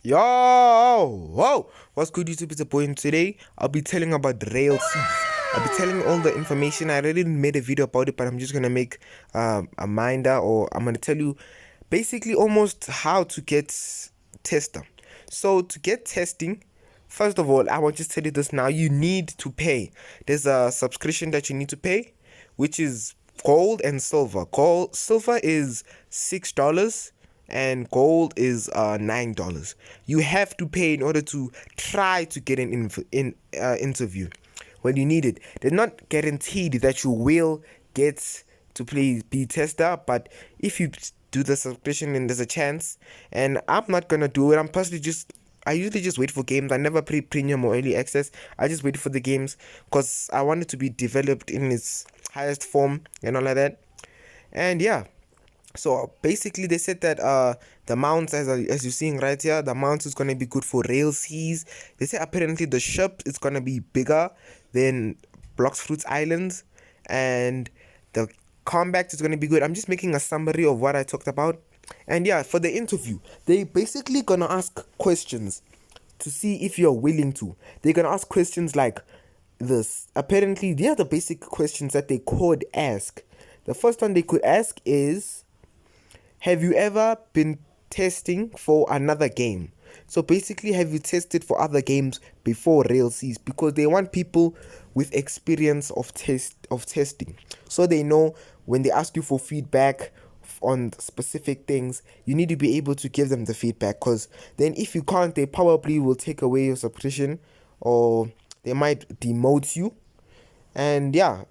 Yo, whoa, what's good YouTube? It's a boy, and today I'll be telling about Rell. I'll be telling all the information. I already made a video about it, but I'm just gonna make a minder, or I'm gonna tell you basically almost how to get tester. So to get testing, first of all, I want to just tell you this now. You need to pay. There's a subscription that you need to pay, which is gold and silver. Silver is $6 and gold is $9. You have to pay in order to try to get an interview when you need it. They're not guaranteed that you will get to be tester, but if you do the subscription, then there's a chance. And I'm not gonna do it. I usually just wait for games. I never play premium or early access. I just wait for the games because I want it to be developed in its highest form and all of that. And yeah, so basically they said that the mounts, as you're seeing right here, the mounts is going to be good for rail seas. They say apparently the ship is going to be bigger than Blocks Fruits Islands, and the combat is going to be good. I'm just making a summary of what I talked about. And yeah, for the interview, they basically going to ask questions to see if you're willing to. They're going to ask questions like this. Apparently, they are the basic questions that they could ask. The first one they could ask is, have you ever been testing for another game? So basically, have you tested for other games before Rell seas? Because they want people with experience of testing, so they know when they ask you for feedback on specific things, you need to be able to give them the feedback. Because then if you can't, they probably will take away your subscription, or they might demote you. And yeah,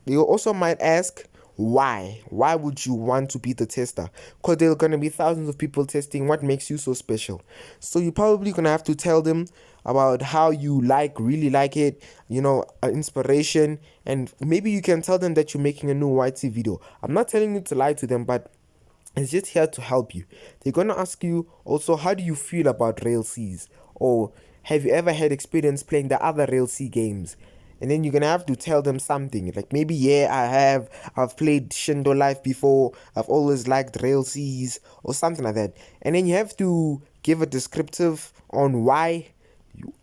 they also might ask, why would you want to be the tester? Because there are going to be thousands of people testing. What makes you so special? So you're probably going to have to tell them about how you really like it, inspiration. And maybe you can tell them that you're making a new YT video. I'm not telling you to lie to them, but it's just here to help you. They're going to ask you also, how do you feel about Rell seas? Or have you ever had experience playing the other Rell sea games? And then you're going to have to tell them something. Like maybe, yeah, I've played Shindo Life before. I've always liked Rell seas, or something like that. And then you have to give a descriptive on why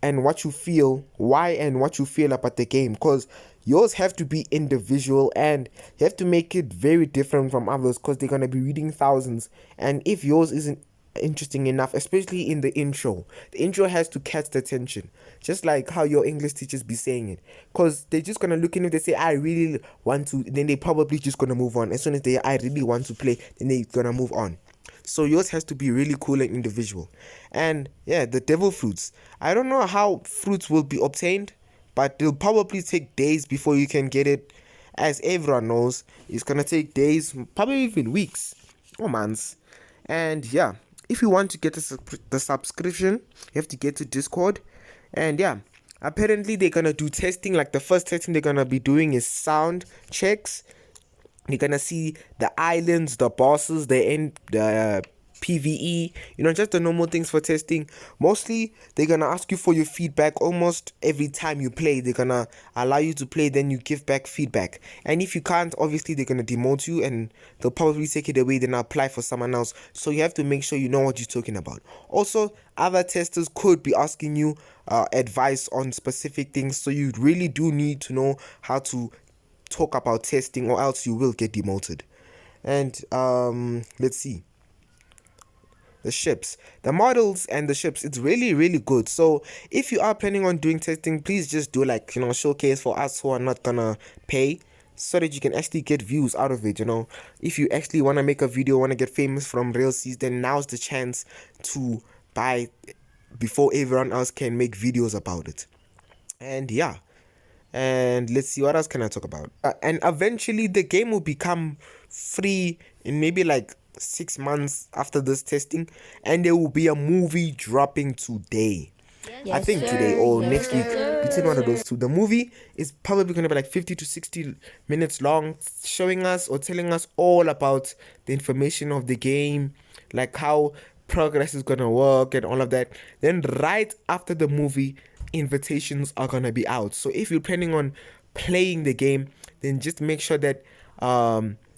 and what you feel about the game. Because yours have to be individual, and you have to make it very different from others, because they're going to be reading thousands. And if yours isn't interesting enough, especially in the intro has to catch the attention, just like how your English teachers be saying it, because they're just gonna look in it, they say I really want to, then they probably just gonna move on. As soon as I really want to play, then they're gonna move on. So yours has to be really cool and individual. And yeah, the devil fruits, I don't know how fruits will be obtained, but they'll probably take days before you can get it. As everyone knows, it's gonna take days, probably even weeks or months. And yeah, if you want to get the subscription, you have to get to Discord. And yeah, apparently they're gonna do testing. Like the first testing they're gonna be doing is sound checks. You're gonna see the islands, the bosses, the PvE, just the normal things for testing. Mostly they're gonna ask you for your feedback almost every time you play. They're gonna allow you to play, then you give back feedback. And if you can't, obviously they're gonna demote you, and they'll probably take it away, then apply for someone else. So you have to make sure you know what you're talking about. Also, other testers could be asking you advice on specific things, so you really do need to know how to talk about testing, or else you will get demoted. And let's see, the ships, the models and the ships, it's really good. So if you are planning on doing testing, please just do showcase for us who are not gonna pay, so that you can actually get views out of it. If you actually want to make a video, want to get famous from Rell seas, then now's the chance to buy before everyone else can make videos about it. And yeah, and let's see, what else can I talk about? And eventually the game will become free in maybe like 6 months after this testing, and there will be a movie dropping today. Yes, I think sir. today or Yes, next week, sir. between one of those two. The movie is probably going to be like 50 to 60 minutes long, showing us or telling us all about the information of the game, like how progress is going to work and all of that. Then right after the movie, invitations are going to be out. So if you're planning on playing the game, then just make sure that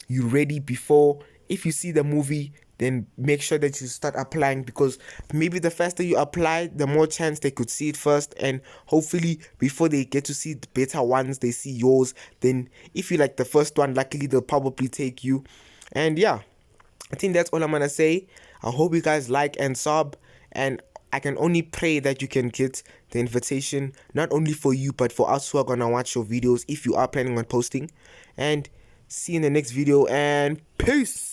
you're ready before. If you see the movie, then make sure that you start applying, because maybe the faster you apply, the more chance they could see it first, and hopefully before they get to see the better ones, they see yours. Then if you like the first one, luckily they'll probably take you. And yeah, I think that's all I'm gonna say. I hope you guys like and sub, and I can only pray that you can get the invitation, not only for you but for us who are gonna watch your videos if you are planning on posting. And see you in the next video, and peace.